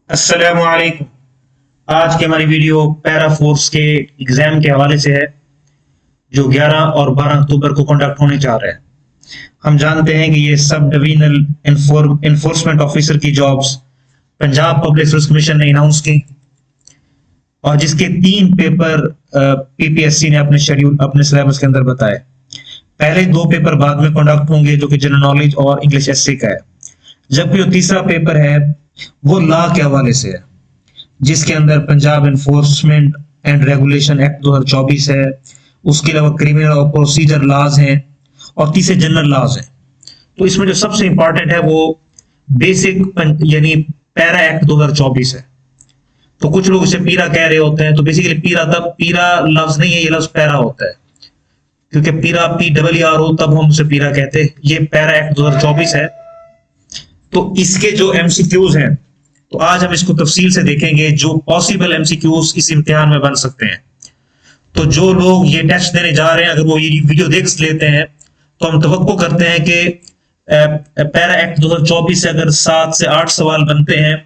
अस्सलामु अलैकुम। आज की हमारी वीडियो पैरा फोर्स के एग्जाम के हवाले से है जो 11 और 12 अक्टूबर को कंडक्ट होने जा रहा है। हम जानते हैं कि ये सब डिविजनल इन्फोर्समेंट ऑफिसर की jobs Punjab public service commission ने अनाउंस की और जिसके 3 पेपर पीपीएससी ने अपने शेड्यूल अपने सिलेबस के अंदर बताए। पहले 2 पेपर बाद में कंडक्ट होंगे जो कि जनरल नॉलेज और इंग्लिश एसए का है, जबकि जो तीसरा पेपर है वो लॉ के हवाले से है जिसके अंदर Punjab enforcement and regulation act 2024 है, उसके अलावा क्रिमिनल और प्रोसीजर लॉज हैं और तीसरे जनरल लॉज हैं। तो इसमें जो सबसे इंपॉर्टेंट है वो बेसिक यानी पैरा एक्ट 2024 है। तो कुछ लोग इसे पीरा कह रहे होते हैं, तो बेसिकली पीरा लफ्ज नहीं है, ये लफ्ज पैरा होता है क्योंकि पीरा PRR हो तब हम उसे पीरा कहते हैं। ये पैरा एक्ट 2024 है। तो इसके जो एमसीक्यूज हैं तो आज हम इसको तफसील से देखेंगे जो पॉसिबल एमसीक्यूज इस इम्तिहान में बन सकते हैं। तो जो लोग ये टेस्ट देने जा रहे हैं अगर वो ये वीडियो देख लेते हैं तो हम तवक्को करते हैं कि पैरा एक्ट 2024 से अगर 7 से 8 सवाल बनते हैं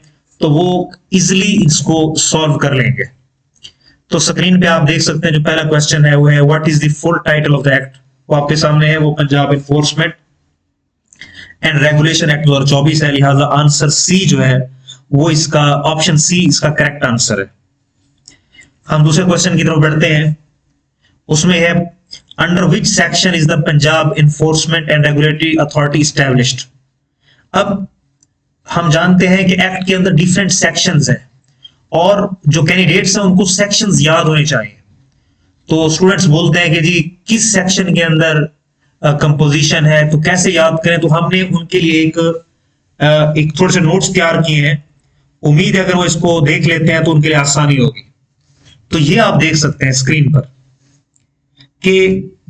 तो वो इजिली इसको सॉल्व कर लेंगे। तो स्क्रीन पे आप देख सकते हैं जो पहला क्वेश्चन है वो है what is the full title of the act. वो आपके सामने है, वो Punjab enforcement and regulation act 2024 है, लिहाजा आंसर सी जो है वो इसका ऑप्शन सी इसका करेक्ट आंसर है। हम दूसरे क्वेश्चन की तरफ बढ़ते हैं। उसमें है under which section is the Punjab enforcement and regulatory authority established. अब हम जानते हैं कि एक्ट के अंदर डिफरेंट सेक्शंस हैं और जो कैंडिडेट्स हैं उनको सेक्शंस याद होने चाहिए। तो स्टूडेंट्स बोलते हैं कि जी किस सेक्शन के अंदर कंपोजिशन है, तो कैसे याद करें। तो हमने उनके लिए एक थोड़े से नोट्स तैयार किए हैं। उम्मीद है अगर वो इसको देख लेते हैं तो उनके लिए आसानी होगी। तो ये आप देख सकते हैं स्क्रीन पर कि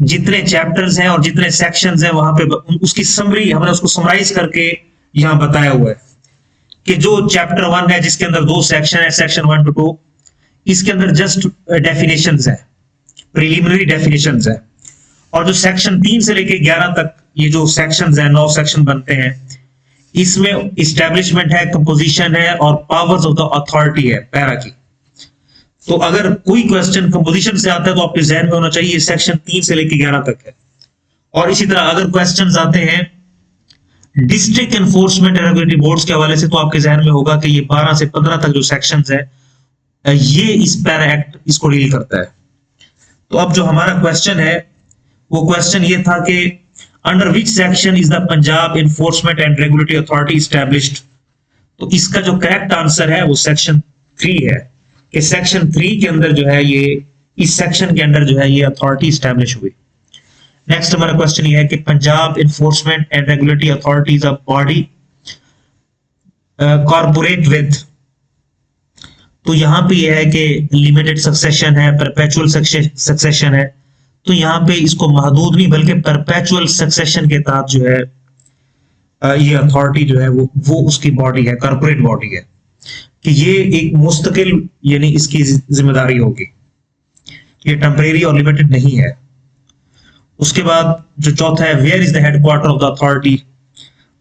जितने चैप्टर्स हैं और जितने सेक्शंस हैं वहां पे उसकी समरी हमने उसको समराइज करके यहां बताया हुआ है कि जो चैप्टर 1 है जिसके अंदर 2 सेक्शन है, सेक्शन 1 to 2, इसके अंदर जस्ट डेफिनेशंस है, प्रिलिमिनरी डेफिनेशंस है। और जो सेक्शन 3 से लेके 11 तक ये जो सेक्शंस हैं, 9 सेक्शन बनते हैं, इसमें इस्टेब्लिशमेंट है, कंपोजिशन है और पावर्स ऑफ द अथॉरिटी है पैरा की। तो अगर कोई क्वेश्चन कंपोजिशन से आता है तो आपके जहन में होना चाहिए सेक्शन 3 से लेके 11 तक है। और इसी तरह अगर क्वेश्चंस आते हैं district enforcement and regulatory boards के हवाले से तो आपके जहन में होगा कि ये 12 से 15 तक जो सेक्शंस है ये इस पैरा एक्ट इसको डील करता है। तो अब जो हमारा क्वेश्चन है वो क्वेश्चन ये था कि under which section is the Punjab enforcement and regulatory authority established. तो इसका जो करेक्ट आंसर है वो सेक्शन 3 है कि सेक्शन 3 के अंदर जो है ये इस सेक्शन के अंदर जो है ये अथॉरिटी एस्टैब्लिश हुई। नेक्स्ट हमारा क्वेश्चन ये है कि Punjab enforcement and regulatory authority is a body corporate with. तो यहां पे ये है कि लिमिटेड सक्सेशन है, परपेचुअल सक्सेशन है। तो यहाँ पे इसको महदूद नहीं बल्कि परपेचुअल सक्सेशन के तहत जो है ये अथॉरिटी जो है वो उसकी बॉडी है, कॉर्पोरेट बॉडी है कि ये एक मुस्तकिल यानी इसकी जिम्मेदारी होगी, ये टेम्परेरी और लिमिटेड नहीं है। उसके बाद जो चौथा है where is the headquarter of the authority.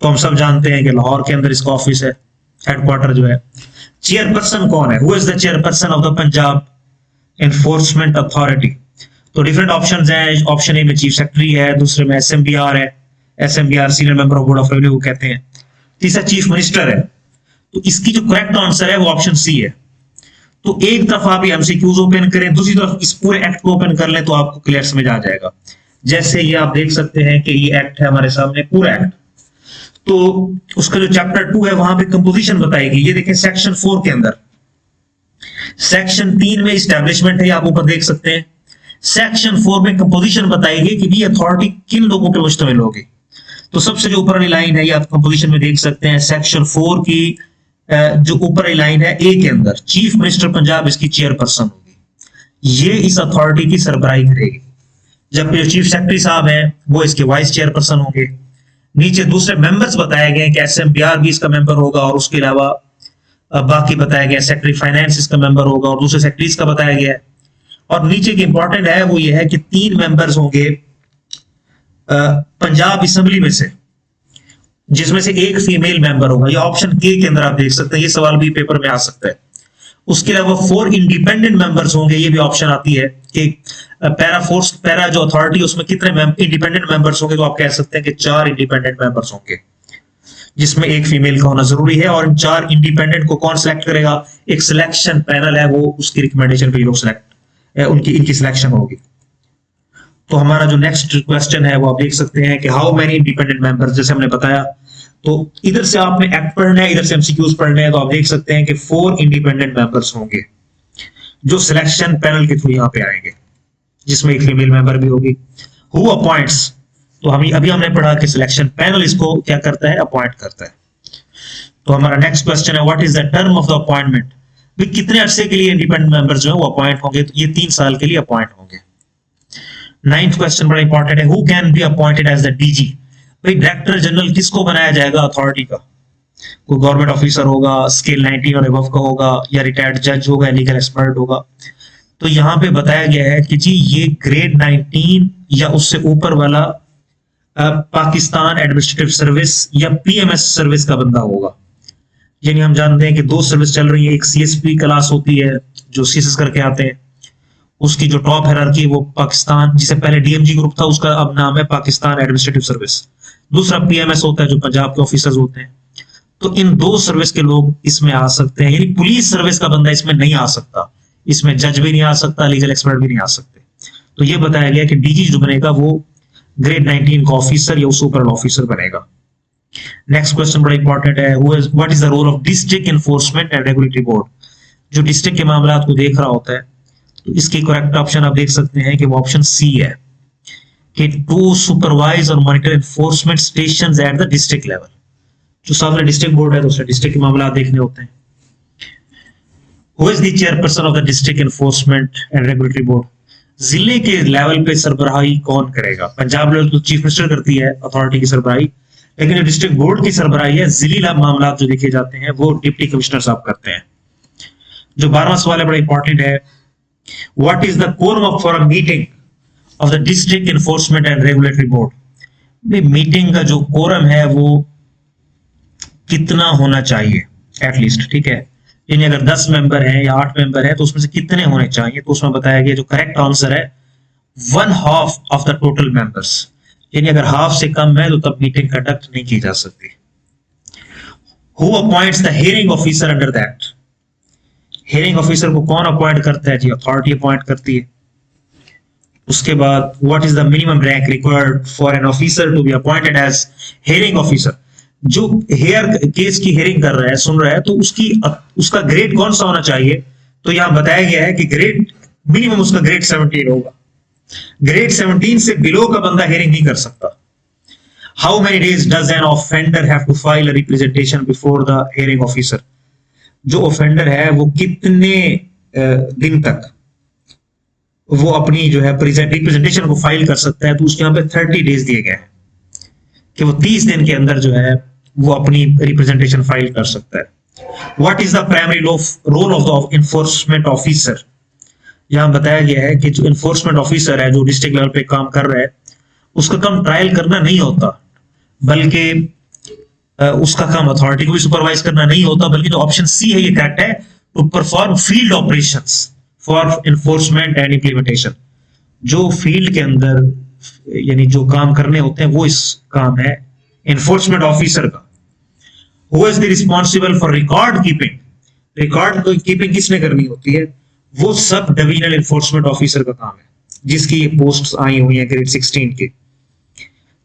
तो हम सब जानते हैं कि लाहौर के अंदर इसका ऑफिस है, हेडक्वार्टर जो है। चेयरपर्सन कौन है, who is the chairperson of the Punjab enforcement authority. तो डिफरेंट ऑप्शंस हैं। ऑप्शन ए में चीफ सेक्रेटरी है, दूसरे में SMBR है, SMBR senior member of board of revenue कहते हैं, तीसरा चीफ मिनिस्टर है। तो इसकी जो करेक्ट आंसर है वो ऑप्शन सी है। तो एक तरफ आप ये एमसीक्यूज ओपन करें, दूसरी तरफ इस पूरे एक्ट को ओपन कर लें तो आपको क्लियर समझ आ जाएगा। जैसे ये आप देख सकते हैं कि ये एक्ट है हमारे सामने, पूरा एक्ट। तो उसका जो चैप्टर 2 है वहां पे कंपोजिशन बताएगी। ये देखें सेक्शन 4 के अंदर, सेक्शन 3 में इस्टेब्लिशमेंट है, आप ऊपर देख सकते हैं। सेक्शन 4 में कंपोजिशन बताएगी कि भी अथॉरिटी किन लोगों पे मुश्तमिल होगी। तो सबसे जो ऊपर वाली लाइन है ये आप कंपोजिशन में देख सकते हैं। सेक्शन 4 की जो ऊपर वाली लाइन है ए के अंदर चीफ मिनिस्टर पंजाब इसकी चेयरपर्सन होगी, ये इस अथॉरिटी की सरबराही करेगी। जबकि जो चीफ सेक्रेटरी साहब हैं वो इसके वाइस चेयरपर्सन होंगे। नीचे दूसरे मेंबर्स बताए गए कि SMBR भी इसका मेंबर होगा और उसके अलावा बाकी बताया गया सेक्रेटरी फाइनेंस इसका मेंबर होगा और दूसरे सेक्रेटरीज का बताया गया है। और नीचे की इंपॉर्टेंट है वो ये है कि 3 मेंबर्स होंगे पंजाब असेंबली में से, जिसमें से एक फीमेल मेंबर होगा। ये ऑप्शन के अंदर आप देख सकते हैं, ये सवाल भी पेपर में आ सकता है। उसके अलावा 4 इंडिपेंडेंट मेंबर्स होंगे, ये भी ऑप्शन आती है कि पैरा जो अथॉरिटी उसमें कितने इंडिपेंडेंट मेंबर्स होंगे, तो आप कह सकते हैं कि 4 इंडिपेंडेंट मेंबर्स होंगे, जिसमें एक फीमेल का होना जरूरी है। और 4 इंडिपेंडेंट को कौन सिलेक्ट करेगा? एक सिलेक्शन पैनल है, वो उसकी रिकमेंडेशन पे लोग सिलेक्ट उनकी इनकी सिलेक्शन होगी। तो हमारा जो नेक्स्ट क्वेश्चन है वो आप देख सकते हैं कि हाउ मेनी इंडिपेंडेंट मेंबर्स, जैसे हमने बताया। तो इधर से आपने एक्ट पढ़ना है, इधर से एमसीक्यूज पढ़ने हैं, तो आप देख सकते हैं कि 4 इंडिपेंडेंट मेंबर्स होंगे जो सिलेक्शन पैनल के थ्रू यहाँ पे आएंगे, जिसमें एक फीमेल मेंबर भी होगी। हु अपॉइंट्स, तो हम अभी हमने पढ़ा कि सिलेक्शन पैनल इसको क्या करता है? अपॉइंट करता है। तो हमारा नेक्स्ट क्वेश्चन है what is the term of the appointment, भाई कितने अरसे के लिए इंडिपेंडेंट मेंबर्स जो है वो अपॉइंट होंगे? तो ये 3 साल के लिए अपॉइंट होंगे। 9th क्वेश्चन बड़ा इंपॉर्टेंट है, who can be appointed as the DG, भाई डायरेक्टर जनरल किसको बनाया जाएगा अथॉरिटी का? कोई गवर्नमेंट ऑफिसर होगा, स्केल 19 और अबव का होगा, या रिटायर्ड जज होगा, लीगल एक्सपर्ट होगा। तो यहाँ पे बताया गया है कि जी ये ग्रेड 19 या उससे ऊपर वाला पाकिस्तान एडमिनिस्ट्रेटिव सर्विस या पीएमएस सर्विस का बंदा होगा। यानी हम जानते हैं कि 2 सर्विस चल रही है, एक सीएसपी क्लास होती है जो सीएसएस करके आते हैं, उसकी जो टॉप हायरार्की वो पाकिस्तान, जिसे पहले डीएमजी ग्रुप था, उसका अब नाम है पाकिस्तान एडमिनिस्ट्रेटिव सर्विस। दूसरा पीएमएस होता है जो पंजाब के ऑफिसर्स होते हैं। तो इन 2 सर्विस के लोग इसमें आ सकते हैं, यानी पुलिस सर्विस का बंदा इसमें नहीं आ सकता, इसमें जज भी नहीं आ सकता, लीगल एक्सपर्ट भी नहीं आ सकते। तो ये बताया गया कि डीजी जो बनेगा वो ग्रेड 19 का ऑफिसर या उससे ऊपर ऑफिसर बनेगा। नेक्स्ट क्वेश्चन बड़ा इंपॉर्टेंट है, what is the role of district enforcement and regulatory board, जो डिस्ट्रिक्ट के मामला को देख रहा होता है। तो इसकी करेक्ट ऑप्शन आप देख सकते हैं कि वो ऑप्शन सी है कि टू सुपरवाइज और monitor enforcement stations at the district level. जो सामने डिस्ट्रिक्ट बोर्ड है तो उसमें डिस्ट्रिक्ट के मामला देखने होते हैं। Who is the chairperson of the district enforcement and regulatory board, जिले के लेवल पे सरबराही कौन करेगा? पंजाब लेवल तो चीफ मिनिस्टर करती है अथॉरिटी की सरबराही, लेकिन जो डिस्ट्रिक्ट बोर्ड की सरबराही है, जिली मामला जो देखे जाते हैं वो डिप्टी कमिश्नर साहब करते हैं। जो 12वां सवाल है बड़ा इंपॉर्टेंट है, what is the quorum for a meeting of the district enforcement and regulatory board, meeting का जो कोरम है वो कितना होना चाहिए एटलीस्ट, ठीक है। यानी अगर 10 मेंबर हैं या 8 मेंबर है तो उसमें से कितने होने चाहिए? तो उसमें बताया गया जो करेक्ट आंसर है 1/2 ऑफ द टोटल मेंबर्स, यानी अगर हाफ से कम है तो तब मीटिंग कंडक्ट नहीं की जा सकती। Who appoints the hearing officer under that, hearing officer को कौन अपॉइंट करता है? जी अथॉरिटी अपॉइंट करती है। उसके बाद what is the minimum rank required for an officer to be appointed as hearing officer, जो हेयर केस की हियरिंग कर रहा है, सुन रहा है, तो उसका ग्रेड कौन सा होना चाहिए? तो यहां बताया गया है कि ग्रेड मिनिमम उसका ग्रेड 17 होगा, ग्रेड 17 से बिलो का बंदा हियरिंग नहीं कर सकता। How many days does an offender have to file a representation before the hearing officer, जो ऑफेंडर है वो कितने दिन तक वो अपनी जो है रिप्रेजेंटेशन को फाइल कर सकता है? तो उसके यहाँ पे 30 डेज दिए गए हैं कि वो 30 दिन के अंदर जो है वो अपनी रिप्रेजेंटेशन फाइल कर सकता है। What is the primary role of the enforcement officer, यहां बताया गया है कि जो एनफोर्समेंट ऑफिसर है जो डिस्ट्रिक्ट लेवल पे काम कर रहा है, उसका काम ट्रायल करना नहीं होता, बल्कि उसका काम अथॉरिटी को भी सुपरवाइज करना नहीं होता, बल्कि जो ऑप्शन सी है ये करेक्ट है, to perform field operations for enforcement and implementation, जो फील्ड के अंदर यानी जो काम करने होते हैं वो इस काम है एनफोर्समेंट ऑफिसर का। Who is the responsible for record keeping, record keeping किसने करनी होती है? वो सब डिविजनल एनफोर्समेंट ऑफिसर का काम है, जिसकी ये पोस्ट आई हुई है ग्रेड 16 के।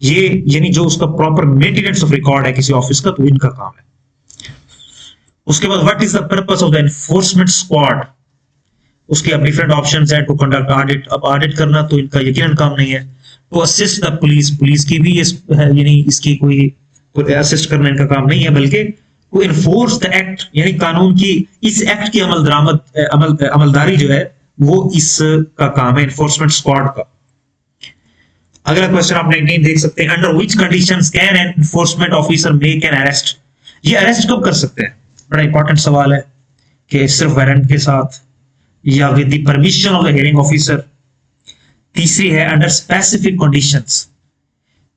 ये यानी जो उसका प्रॉपर मेंटेनेंस ऑफ रिकॉर्ड है किसी ऑफिस का, तो इनका काम है। उसके बाद what is the purpose of the enforcement squad, उसके अब डिफरेंट ऑप्शंस हैं। टू कंडक्ट ऑडिट, अब ऑडिट करना तो इनका यकीनन काम नहीं है। To assist the police, police की भी यानी इसकी कोई असिस्ट करना इनका काम नहीं है, बल्कि टू इन्फोर्स द एक्ट, यानी कानून की इस एक्ट की अमलदारी जो है वो इसका काम है एनफोर्समेंट स्क्वाड का। अगला क्वेश्चन आप 19 देख सकते हैं, under which conditions can an enforcement officer make an arrest, ये अरेस्ट कब कर सकते हैं? बड़ा इंपॉर्टेंट सवाल है कि सिर्फ वारंट के साथ या with the permission of the hearing officer. तीसरी है अंडर स्पेसिफिक कंडीशंस,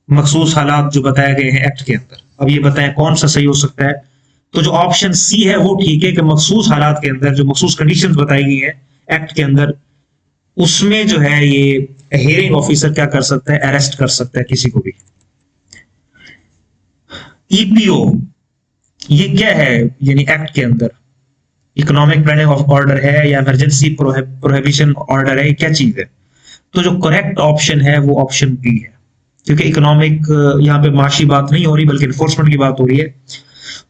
मखसूस हालात जो बताए गए हैं एक्ट के अंदर। अब ये बताएं कौन सा सही हो सकता है। तो जो ऑप्शन सी है वो ठीक है कि मखसूस हालात के अंदर, जो मखसूस कंडीशंस बताई गई है एक्ट के अंदर, उसमें जो है ये हियरिंग ऑफिसर क्या कर सकता है, अरेस्ट कर सकता है किसी को भी। ईपीओ ये क्या है, यानी एक्ट के अंदर इकोनॉमिक प्लानिंग ऑफ ऑर्डर है या इमरजेंसी प्रोहिबिशन ऑर्डर है, क्या चीज है? तो जो करेक्ट ऑप्शन है वो ऑप्शन बी है, क्योंकि इकोनॉमिक यहाँ पे माशी बात नहीं हो रही बल्कि इन्फोर्समेंट की बात हो रही है।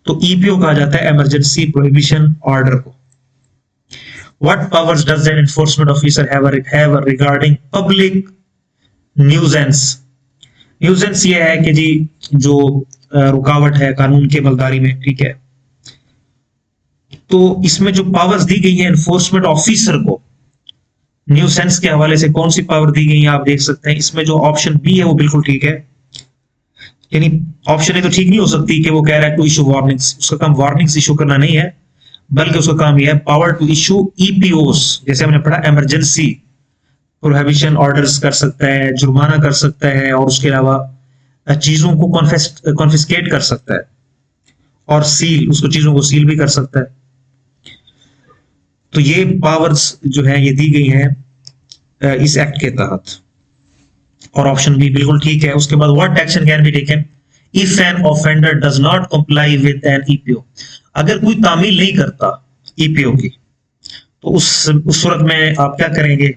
तो ईपीओ कहा जाता है इमरजेंसी प्रोहिबिशन ऑर्डर को। What powers does an enforcement officer have regarding public nuisance? न्यूजेंस ये है कि जी जो रुकावट है कानून की अमलदारी में, ठीक है। तो इसमें जो पावर्स दी गई है एनफोर्समेंट ऑफिसर को न्यूसेंस के हवाले से कौन सी पावर दी गई है आप देख सकते हैं। इसमें जो ऑप्शन बी है वो बिल्कुल ठीक है, यानी ऑप्शन ए तो ठीक नहीं हो सकती कि वो कह रहा है टू इशू वार्निंग्स, उसका काम वार्निंग्स इशू करना नहीं है, बल्कि उसका काम यह है पावर टू इशू ईपीओस, जैसे हमने पढ़ा इमरजेंसी प्रोहिबिशन ऑर्डर्स कर सकता है, जुर्माना कर सकता है, और उसके अलावा चीजों को कॉन्फिस्केट कर सकता है, और सील, उसको चीजों को सील भी कर सकता है। तो ये पावर्स जो है ये दी गई हैं इस एक्ट के तहत, और ऑप्शन बी बिल्कुल ठीक है। उसके बाद what action can be taken if an offender does not comply with an EPO. अगर कोई तामील नहीं करता ईपीओ की, तो उस सूरत में आप क्या करेंगे?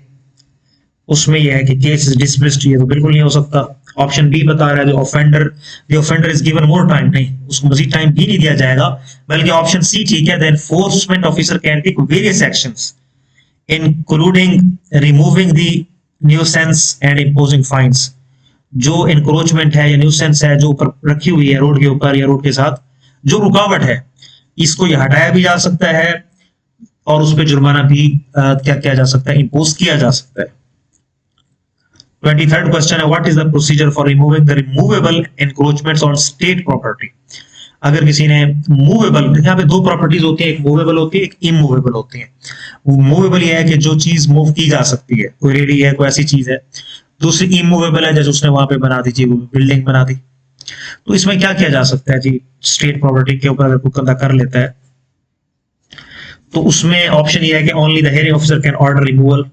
उसमें यह है कि केस इज डिसमिस्ड, ये तो बिल्कुल नहीं हो सकता। ऑप्शन बी बता रहा है the offender is given more time, नहीं, उसको मजीद टाइम भी नहीं दिया जाएगा, बल्कि ऑप्शन सी ठीक है, the enforcement officer can take various actions including removing the nuisance and imposing fines. जो इंक्रोचमेंट है या न्यूसेंस है जो ऊपर रखी हुई है रोड के ऊपर या रोड के साथ, जो रुकावट है, इसको ये हटाया भी जा सकता है और उस पर जुर्माना भी क्या किया जा सकता है, इम्पोज किया जा सकता है। 23rd क्वेश्चन है what is the procedure for removing the removable encroachments on state property. अगर किसी ने मूवेबल, यहाँ पे दो प्रॉपर्टीज होती है, एक मूवेबल होती है, एक इमूवेबल होती है। मूवेबल ये है कि जो चीज मूव की जा सकती है, कोई रेडी है, कोई ऐसी चीज है। दूसरी इमूवेबल है, जैसे उसने वहां पे बना दी, बिल्डिंग बना दी। तो इसमें क्या किया जा सकता है जी, स्टेट प्रॉपर्टी के ऊपर अगर कोई कब्जा कर लेता है तो उसमें ऑप्शन ये है कि only the hearing officer can order removal.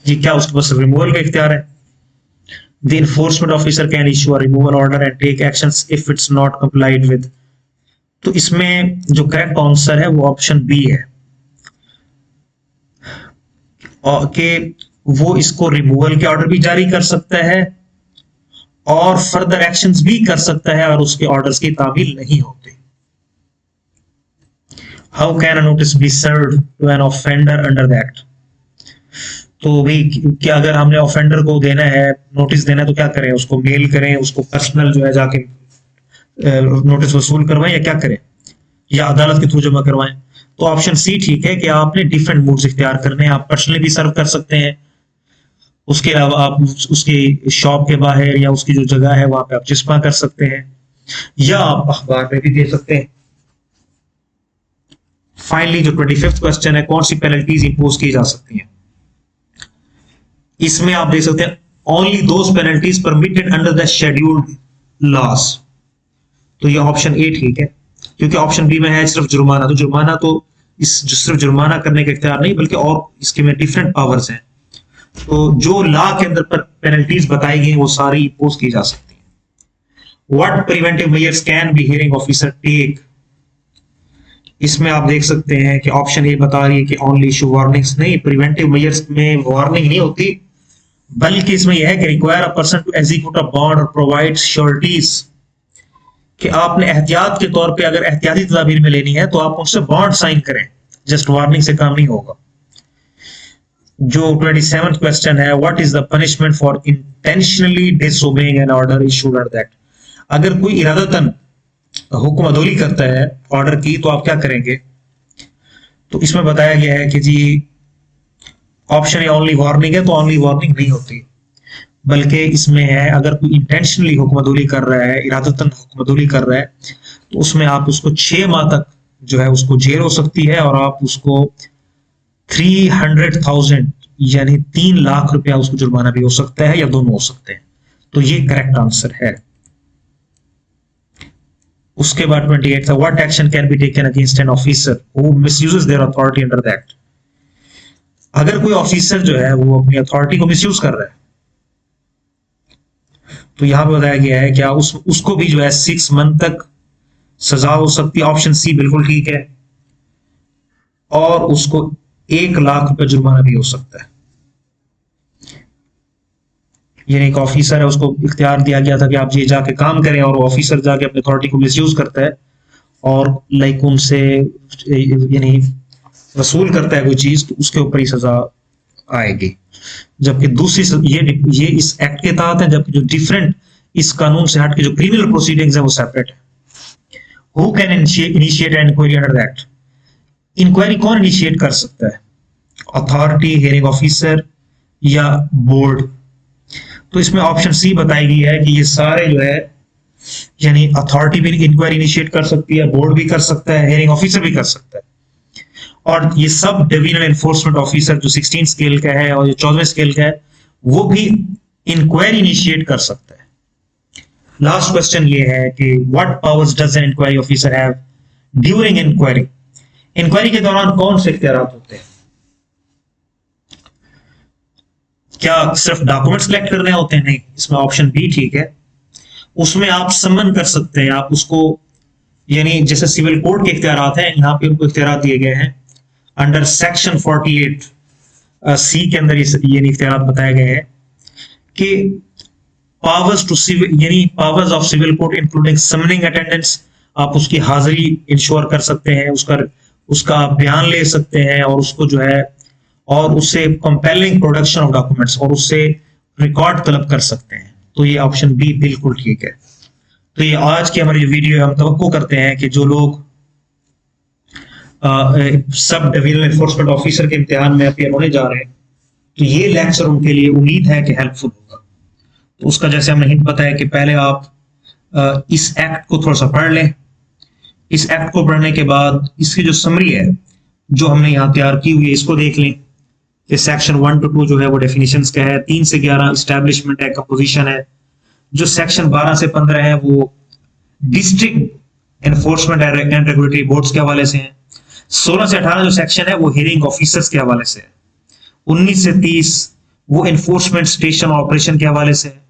जी क्या उसके पास रिमूवल का इख्तियार है? The enforcement officer can issue a removal order and take actions if it's not complied with. तो इसमें जो करेक्ट आंसर है वो ऑप्शन बी है, और कि वो इसको रिमूवल के ऑर्डर भी जारी कर सकता है और फर्दर एक्शंस भी कर सकता है, और उसके ऑर्डर्स की तामील नहीं होती। How can a notice be served to an offender under the act. तो भाई क्या अगर हमने ऑफेंडर को देना है, नोटिस देना है, तो क्या करें? उसको मेल करें, उसको पर्सनल जो है जाके नोटिस वसूल करवाएं, या क्या करें, या अदालत के थ्रू जमा करवाएं? तो ऑप्शन सी ठीक है कि आपने डिफरेंट मोड्स इख्तियार करने हैं। आप पर्सनली भी सर्व कर सकते हैं, उसके अलावा आप उसकी शॉप के बाहर या उसकी जो जगह है वहां पे आप चिस्पा कर सकते हैं, या आप अखबार में भी दे सकते हैं। फाइनली जो 25th क्वेश्चन है, कौन सी पेनल्टीज इंपोज की जा सकती हैं? इसमें आप देख सकते हैं only those penalties permitted under the scheduled laws. तो ये ऑप्शन ए ठीक है, क्योंकि ऑप्शन बी में है सिर्फ जुर्माना। तो जुर्माना तो सिर्फ जुर्माना करने का इख्तियार नहीं, बल्कि और इसके में डिफरेंट पावर्स हैं। तो जो लॉ के अंदर पर पेनल्टीज बताई गई वो सारी इंपोज की जा सकती है। What preventive measures can be hearing officer take. इसमें आप देख सकते हैं कि ऑप्शन ए बता रही है कि ओनली इशू वार्निंग्स, नहीं, प्रिवेंटिव मेजर्स में वार्निंग नहीं होती, बल्कि इसमें यह है कि require a person to execute a bond और प्रोवाइड श्योरिटीज, कि आपने एहतियात के तौर पे अगर एहतियाती तदाबीर में लेनी है तो आप उससे बॉन्ड साइन करें, जस्ट वार्निंग से काम नहीं होगा। जो 27th क्वेश्चन है what is the punishment for intentionally disobeying an order issued under that. अगर कोई इरादतन हुक्म अदोली करता है ऑर्डर की, तो आप क्या करेंगे? तो इसमें बताया गया है कि जी ऑप्शन ए ओनली वार्निंग है, तो ओनली वार्निंग नहीं होती, बल्कि इसमें है अगर कोई इंटेंशनली हुक्मदोली कर रहा है, इरादतन हुक्मदोली कर रहा है, तो उसमें आप उसको 6 माह तक जो है उसको जेल हो सकती है, और आप उसको 300,000 यानी 3 लाख रुपया उसको जुर्माना भी हो सकता है, या दोनों हो सकते हैं। तो ये करेक्ट आंसर है। उसके बाद 28 था, what action can be taken against an officer who misuses their authority under the act. अगर कोई ऑफिसर जो है वो अपनी अथॉरिटी को मिसयूज कर रहा है, तो यहां पे बताया गया है क्या उसको भी जो है 6 मंथ तक सजा हो सकती है। ऑप्शन सी बिल्कुल ठीक है। और उसको 1 लाख रुपए जुर्माना भी हो सकता है। यानी एक ऑफिसर है, उसको इख्तियार दिया गया था कि आप ये जाके काम करें, और वो ऑफिसर जाके अपनी अथॉरिटी को मिसयूज करता है और लाइक उनसे यानी वसूल करता है कोई चीज, तो उसके ऊपर ही सजा आएगी। जबकि दूसरी ये इस एक्ट के तहत है, जबकि जो डिफरेंट इस कानून से हट के जो क्रिमिनल प्रोसीडिंग्स है वो सेपरेट है। Who can initiate an inquiry under the act? Inquiry कौन इनिशिएट कर सकता है? अथॉरिटी, हियरिंग ऑफिसर या बोर्ड? तो इसमें ऑप्शन सी बताई गई है कि ये सारे जो है, यानी अथॉरिटी भी इंक्वायरी इनिशिएट कर सकती है, बोर्ड भी कर सकता है, हियरिंग ऑफिसर भी कर सकता है, और ये सब डिविजनल एनफोर्समेंट ऑफिसर जो 16 स्केल का है और जो 14 स्केल का है वो भी इंक्वायरी इनिशिएट कर सकता है। लास्ट क्वेश्चन ये है कि what powers does an inquiry officer have during inquiry? Inquiry के दौरान कौन से इख्तियार होते हैं? क्या सिर्फ डॉक्यूमेंट्स कलेक्ट करने होते हैं? नहीं, इसमें ऑप्शन बी ठीक है। उसमें आप समन कर सकते हैं, आप उसको, यानी जैसे सिविल कोड के इख्तियारात हैं, यहाँ पे उनको इख्तियारात दिए गए हैं अंडर सेक्शन 48 सी के अंदर ये इख्तियारात बताए गए हैं कि पावर्स टू सिविल, यानी powers of civil code including summoning attendance, आप उसकी हाजिरी इंश्योर कर सकते हैं, उसका बयान ले सकते हैं, और उसको जो है, और उससे कंपेलिंग प्रोडक्शन ऑफ डॉक्यूमेंट्स, और उससे रिकॉर्ड तलब कर सकते हैं। तो ये ऑप्शन बी बिल्कुल ठीक है। तो ये आज की हमारी वीडियो, हम तवक्को करते हैं कि जो लोग सब डिविजनल एनफोर्समेंट ऑफिसर के इम्तिहान में अपियर होने जा रहे हैं, तो ये लेक्चर उनके लिए उम्मीद है कि हेल्पफुल होगा। तो उसका जैसे हमने हिंट बताया कि पहले आप इस एक्ट को थोड़ा सा पढ़ लें। इस एक्ट को पढ़ने के बाद इसकी जो समरी है जो हमने यहाँ तैयार की हुई है, इसको देख लें कि सेक्शन 1 to 2 जो है वो डेफिनेशंस का है, 3 से 11 इस्टेब्लिशमेंट है, कंपोजिशन है, जो सेक्शन 12 से 15 है वो district enforcement and regulatory boards के हवाले से है, 16 से 18 जो सेक्शन है वो हियरिंग ऑफिसर्स के हवाले से है, 19 से 30 वो एनफोर्समेंट स्टेशन ऑपरेशन के हवाले से है।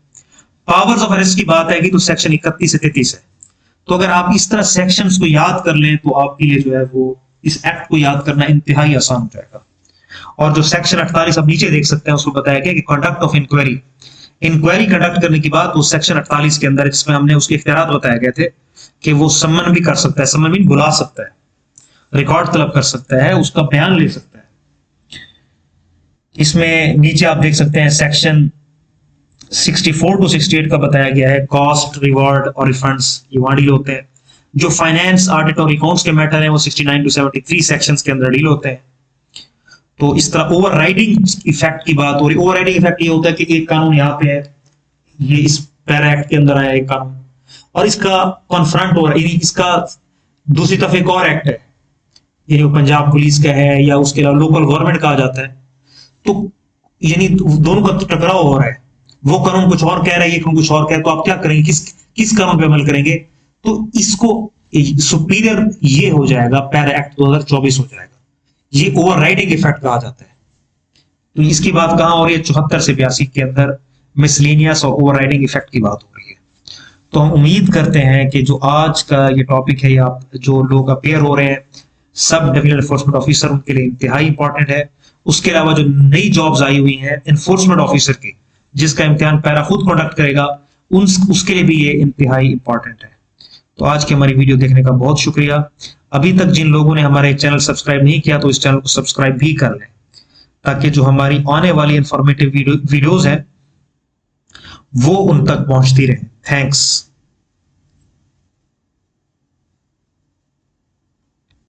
पावर्स ऑफ अरेस्ट की बात आएगी तो सेक्शन 31 से 33 है। तो अगर आप इस तरह सेक्शंस को याद कर लें तो आपके लिए जो है वो इस एक्ट को याद करना इंतहाई आसान हो जाएगा। और जो सेक्शन 48 आप नीचे देख सकते हैं उसमें बताया गया कि conduct of inquiry, inquiry conduct करने की बात वो सेक्शन 48 के अंदर, जिसमें हमने उसके इख्तियारात बताए गए थे कि वो सम्मन भी कर सकता है, सम्मन भी बुला सकता है, रिकॉर्ड तलब कर सकता है, उसका बयान ले सकता है। इसमें नीचे आप देख सकते हैं सेक्शन 64 to 68 का बताया गया है, कॉस्ट, रिवॉर्ड और रिफंड्स ये वहां डील होते हैं। जो फाइनेंस, ऑडिट और अकाउंट्स के मैटर हैं वो 69 to 73 सेक्शंस के अंदर डील होते हैं। तो इस तरह ओवरराइडिंग इफेक्ट की बात हो रही। ओवरराइडिंग इफेक्ट ये होता है कि एक कानून यहाँ पे है, ये इस पैरा एक्ट के अंदर आया एक कानून, और इसका कॉन्फ्रंट हो रहा है, इसका दूसरी तरफ एक और एक्ट है, यानी वो पंजाब पुलिस का है या उसके अलावा लोकल गवर्नमेंट कहा जाता है। तो यानी दोनों का टकराव हो रहा है, वो कानून कुछ और कह रहा है, ये कानून कुछ और कह रहा है, तो आप क्या करेंगे, किस कानून पे अमल करेंगे? तो इसको सुपीरियर ये हो जाएगा, पैरा एक्ट 2024 हो जाएगा। ये ओवरराइडिंग इफेक्ट कहा जाता है। तो इसकी बात कहां हो रही है? 74 से 82 के अंदर मिसलेनियस और ओवरराइडिंग इफेक्ट की बात हो रही है। तो हम उम्मीद करते हैं कि जो आज का ये टॉपिक है, या जो लोग अपेयर हो रहे हैं सब डिविजनल एनफोर्समेंट ऑफिसर, उनके लिए इंतहाई इंपॉर्टेंट है। उसके अलावा जो नई जॉब्स आई हुई हैं एनफोर्समेंट ऑफिसर की, जिसका इम्तिहान पैरा खुद कंडक्ट करेगा, उसके लिए भी ये इंतहाई इंपॉर्टेंट है। तो आज की हमारी वीडियो देखने का बहुत शुक्रिया। अभी तक जिन लोगों ने हमारे चैनल सब्सक्राइब नहीं किया तो इस चैनल को सब्सक्राइब भी कर लें, ताकि जो हमारी आने वाली इंफॉर्मेटिव वीडियोस हैं वो उन तक पहुंचती रहे। थैंक्स।